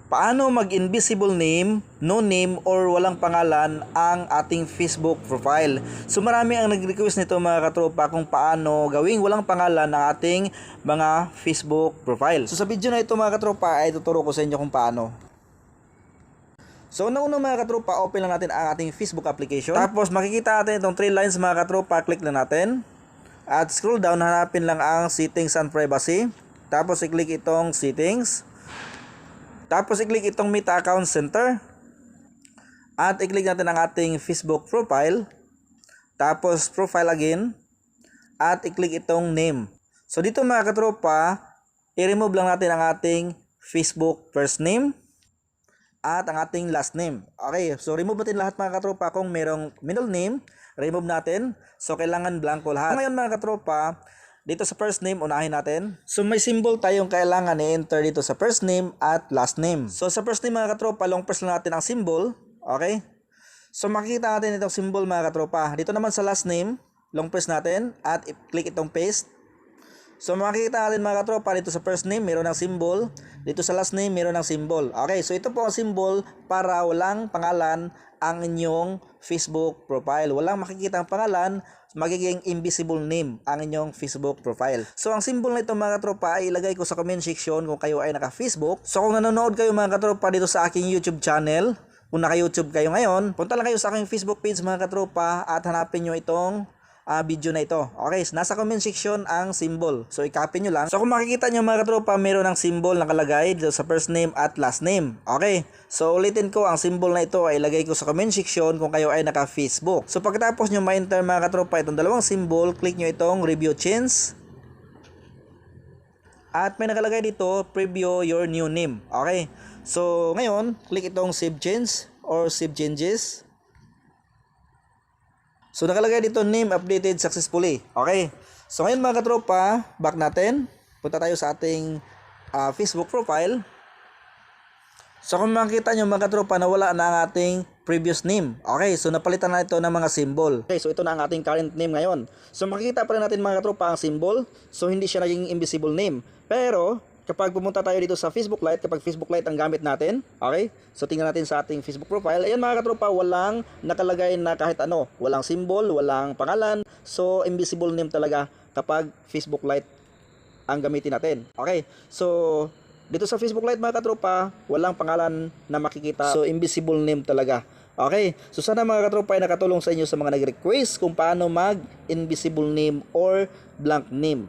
Paano mag-invisible name, no name, or walang pangalan ang ating Facebook profile? So marami ang nag-request nito mga katropa kung paano gawing walang pangalan ang ating mga Facebook profile. So sa video na ito mga katropa ay tuturo ko sa inyo kung paano. So una mga katropa, open lang natin ang ating Facebook application. Tapos makikita natin itong 3 lines mga katropa, click lang natin. At scroll down, hanapin lang ang settings and privacy. Tapos i-click itong settings. Tapos i-click itong Meta Account Center. At i-click natin ang ating Facebook profile. Tapos profile again. At i-click itong name. So dito mga katropa, i-remove lang natin ang ating Facebook first name at ang ating last name. Okay, so remove natin lahat mga katropa. Kung merong middle name, remove natin. So kailangan blanco lahat. Ngayon mga katropa, dito sa first name, unahin natin. So may symbol tayong kailangan i-enter dito sa first name at last name. So sa first name mga katropa, long press lang natin ang symbol. Okay? So makikita natin itong symbol mga katropa. Dito naman sa last name, long press natin at i-click itong paste. So makikita natin mga katropa, dito sa first name meron ng symbol, dito sa last name meron ng symbol. Okay, so ito po ang symbol para walang pangalan ang inyong Facebook profile. Walang makikita ang pangalan, magiging invisible name ang inyong Facebook profile. So ang symbol na ito mga katropa ay ilagay ko sa comment section kung kayo ay naka-Facebook. So kung nanonood kayo mga katropa dito sa aking YouTube channel, kung naka-YouTube kayo ngayon, punta lang kayo sa aking Facebook page mga katropa at hanapin nyo itong video na ito. Okay, so nasa comment section ang symbol. So i-copy nyo lang. So kung makikita nyo mga katropa, meron ng symbol nakalagay dito sa first name at last name. Okay, so ulitin ko, ang symbol na ito ay ilagay ko sa comment section kung kayo ay naka-Facebook. So pagkatapos nyo ma-enter mga katropa itong dalawang symbol, click nyo itong review change. At may nakalagay dito, preview your new name. Okay, so ngayon, click itong save change or save changes. So nakalagay dito name updated successfully. Okay. So ngayon mga katropa, back natin. Punta tayo sa ating Facebook profile. So kung makikita nyo mga katropa na wala na ang ating previous name. Okay, so napalitan na ito ng mga symbol. Okay, so ito na ang ating current name ngayon. So makikita pa rin natin mga katropa ang symbol. So hindi siya naging invisible name. Pero kapag pumunta tayo dito sa Facebook Lite, kapag Facebook Lite ang gamit natin, okay? So tingnan natin sa ating Facebook profile. Ayan mga katropa, walang nakalagay na kahit ano. Walang symbol, walang pangalan. So invisible name talaga kapag Facebook Lite ang gamitin natin. Okay? So dito sa Facebook Lite mga katropa, walang pangalan na makikita. So invisible name talaga. Okay? So sana mga katropa ay nakatulong sa inyo sa mga nag-request kung paano mag-invisible name or blank name.